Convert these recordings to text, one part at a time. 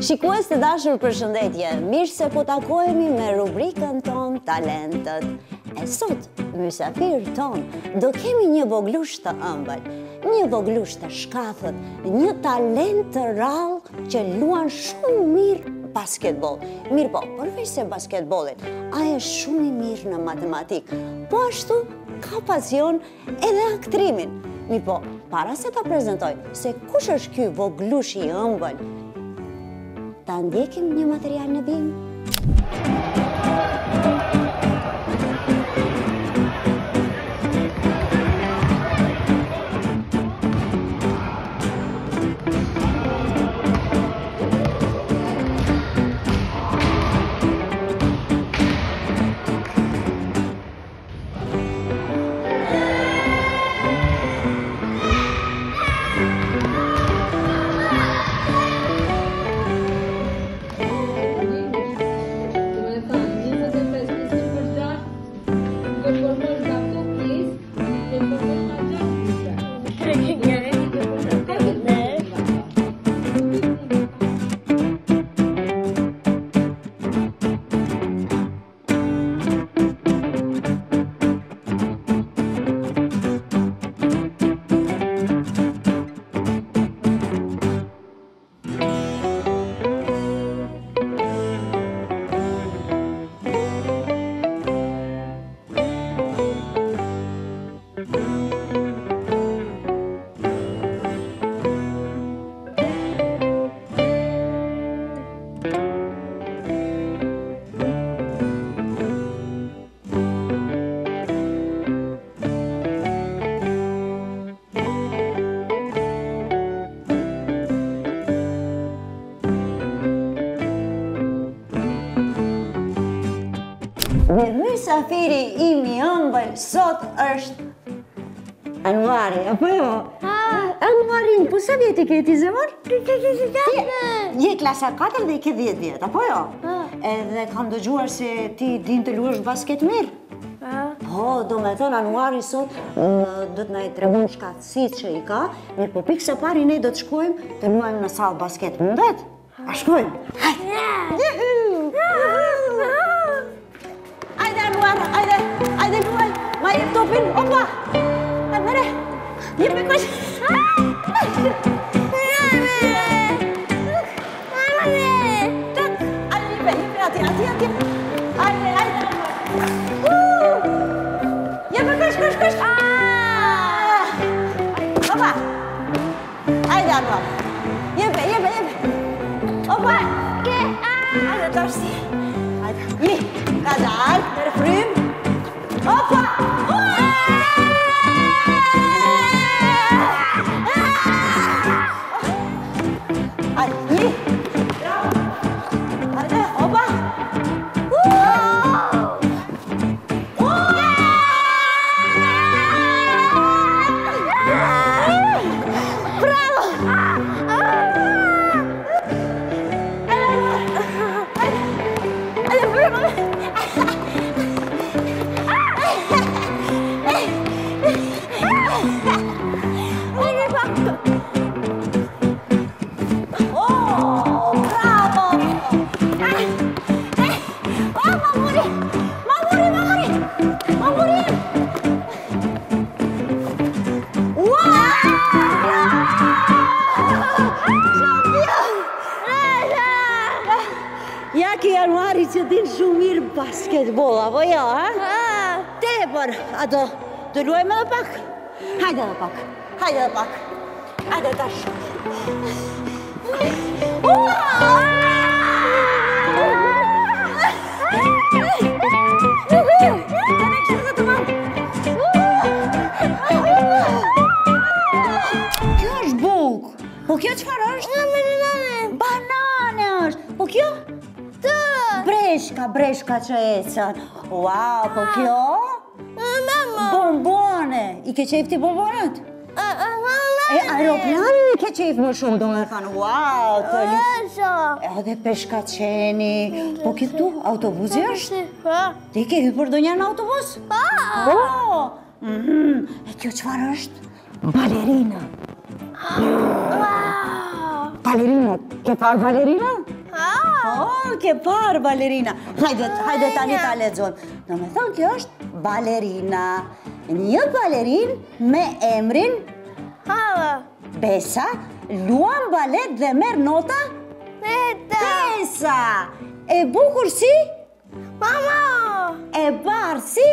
Shikues të dashur, përshëndetje. Mirë se po takohemi me rubrikën ton Talentet. E sot, mysafir ton, do kemi një voglush të ëmbël, një voglush të shkafët, një talent të rrallë që luan shumë mirë basketbol. Mirë po, përveç se basketbolit, ai është shumë i mirë në matematikë, po ashtu ka pasion edhe aktrimin. Mirë po, para se ta prezentoj se kush është ky voglush i ëmbël, ta ndjekim një material në bimë. Dhe mysafiri im i ëmbël sot është Anuari, apo jo? Anuarin, po sa vjeti ke ti zemër? Je klasa 4 dhe i ke 10 vjet, apo jo? Edhe kam dëgjuar se ti din të luash basket mirë. Po, do me thënë Anuari sot do të na i tregon shkatësitë që i ka, mirë po pikë së pari ne do të shkojmë të luajmë në sallë basket, mundet? A shkojmë? Hajde! Ajde luaj, ma jep topin, opa! Mere, jep me kosh! Tak, ajde, ati. Ajde. Jep me kosh! Opa! Ajde, Anwar! Jep! Opa! Ajde, dorsi! Ajde, kadal, nere frym! Opa! Ajde, ajde, opa! Bravo! Ajde, bravo! Ja ki Anuari që din shumë mirë basketbol, apo jo, ha? Tepër, a do luajmë edhe pak? Hajde edhe pak. Hajde tash. Kjo është bukë. Po kjo çfarë është? Banane është. Po kjo? Breshka që ecën. Wow, po kjo? Mama. Bombone. I ke qejf ti bombonet? Aeroplanin i ke qejf më shumë, do me thënë. Wow, të një. Edhe peshkaqeni. Po këtu, autobusi është? Ti ke hypër do një në autobus? Po. E kjo qëfar është? Balerina. Balerina, ke parë balerina? Po, ke parë balerina. Hajde tani ta lexojmë. Do me thonë kjo është balerina. Një balerin me emrin Besa luan balet dhe merr nota Besa. E bukur si? Mama! E barë si?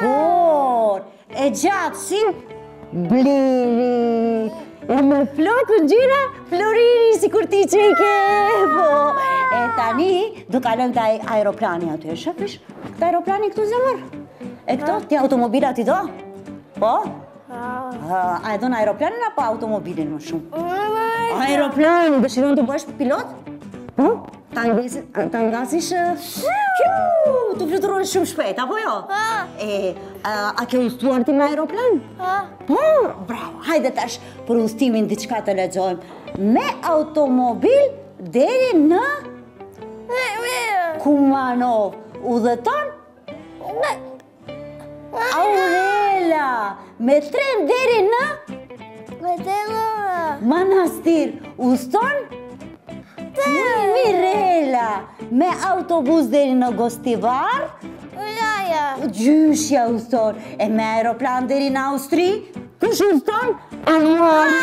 Por. E gjatë si? Bliri. E me flokë në gjira? Floriri, si kur ti që I ke. Po. E tani, do kalëm të aeroplani aty. E shëpish? Këtë aeroplani këtu zemër? E këto? Ti automobilat I do? Po? A e do në aeroplanin apo automobilin më shumë? Aeroplanin, dëshiron të bësh pilot? Po? Ta ngasish... Tu fluturosh shumë shpejt, apo jo? A ke udhëtuar ti në aeroplan? Po, bravo. Hajde tash për udhëtimin diçka të lexojmë. Me automobil deri në Kumanov. Udhëton? Aurela. Me tren deri në Manastir. Udhëton? Mirela. Me autobus deri në Gostivar? Gjyshja udhëton. E me aeroplan deri në Austri? Kush udhëton? Anuari.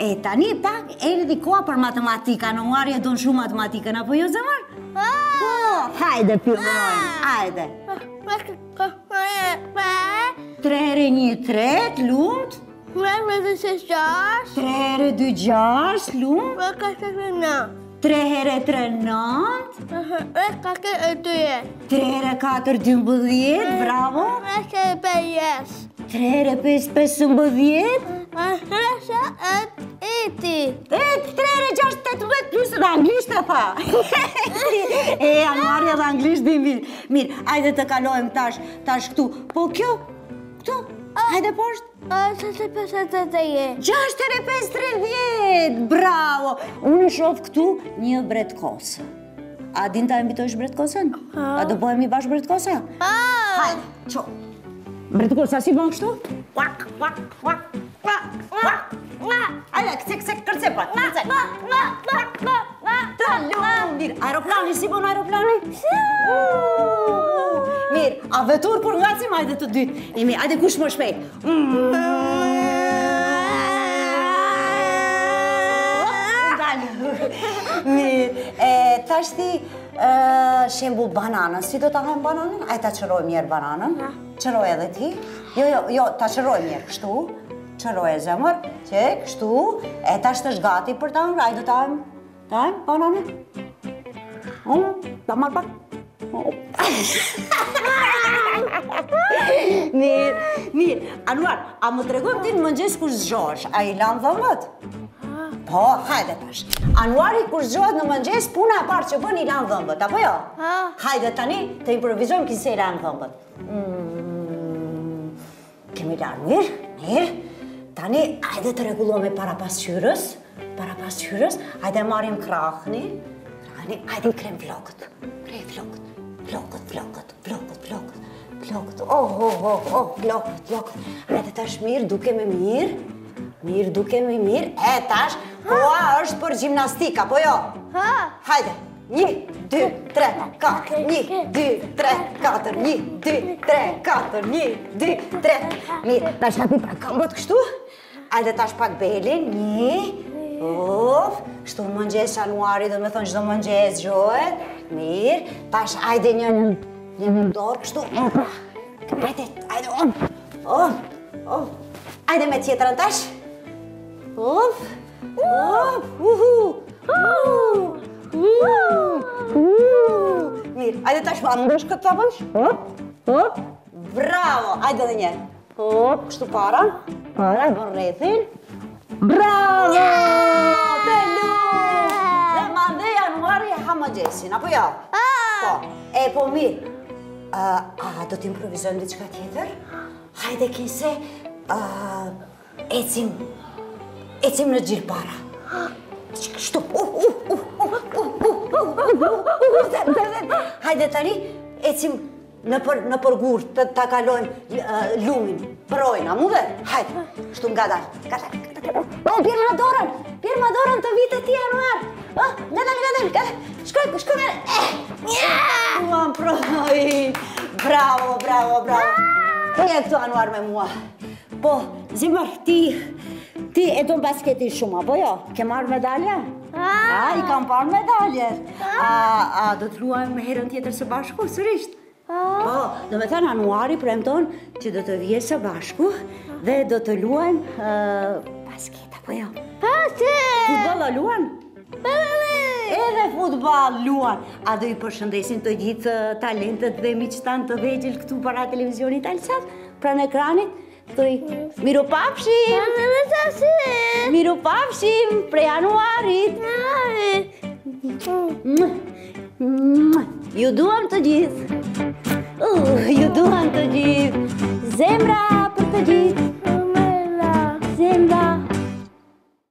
E tani pak erdhi koha për matematika. Anuari e don shumë matematikën, apo jo zemër? Po, hajde fillojmë. Hajde. 3 3 lumt. 3 2 6 lumt. 3 herë 3 9. 3 4 12, bravo. 3 herë 5 15. 3 herë 6 18 plus dhe anglisht e tha. E Anuari edhe anglisht dhe mirë. Mirë, hajde të kalojmë tash këtu. Po kjo, këtu, hajde poshtë. 6 herë 5 30, bravo. Unë shoh këtu një bretkosë. A din ta invitosh bretkosën? A do bëhemi bashkë bretkosa? Hajde, ço. Bretkosa si bën kështu? Wak, wak, wak, wak, wak, wak. Hajde, kcek, kërcepa, kërcek. Mirë, aeroplani, si bën aeroplani? Mirë, a vetur kur ngacim, hajde të dytë. Mirë, hajde kush më shpejt. Mirë, tash ti shembull bananën, si do ta hajmë bananën? Ai ta çroj mirë bananën. Çroj edhe ti. Jo, ta çroj mirë kështu. Çroj zemër, çek, kështu. E tash është gati për ta hajmë, ai do ta hajmë. Ta hajmë bananën. Ta marr pak. Mirë. Anuar, a më tregojmë ti në mëngjes kur zgjohesh? A I lan dhëmbët? Po, hajde tash. Anuari kur zgjohet në mëngjes, puna e parë që bën I lan dhëmbët, apo jo? Hajde tani të improvizojmë ki se I lan dhëmbët. Kemi lanë mirë. Tani, hajde të rregullojmë para pasqyrës. Hajde marrim krahni. Hajde krem flokët. Flokët. Flokët. Hajde tash mirë, duke me mirë. E tash, koha është për gjimnastika, po jo? Hajde, 1, 2, 3, 4, 1, 2, 3, 4, 1, 2, 3, 4, 1, 2, 3. Mirë, tash hapi pak këmbët kështu. Hajde tash pak belin, 1. Shtu në mëngjes Anuari, do me thonë çdo mëngjes zgjohet. Mirë, tash hajde një dorë kështu. Hajde, hajde me tjetrën tash. Mirë, hajde tash ma ndosh këtë të bësh. Bravo, hajde dhe njerë. Kështu para, bën rrethin. Bravo! Të lumë! Dhe mandej Anuari hamëgjesin, apo jo? Po, po mirë. A do t'improvizojmë diçka tjetër? Hajde kise, ecim në gjilë para. Shtu, hajde tani, ecim në përgur të kalojmë lumin, përojnë, a mu dhe? Hajde, shtu nga dalë. Pjerë ma dorën të vitë ti, Anuar. Ngadal, shkoj me... Duam projt. Bravo. E këtu Anuar me mua. Po, Zimër, ti e do basketin shumë, apo jo? Ke marrë medalje? I kam parë medalje. A do të luajmë herën tjetër së bashku, sërisht? Po, do me thënë Anuari premton që do të vje së bashku dhe do të luajmë basket, apo jo? Futboll a luan? Edhe futbol luan. A do i përshëndesin të gjithë talentet dhe miqtan të vegjël këtu para televizionit Alsat, pranë ekranit? Thuj, miru pafshim! Miru pafshim prej Anuarit! Ju duam të gjithë! Ju duam të gjithë! Zemra për të gjithë!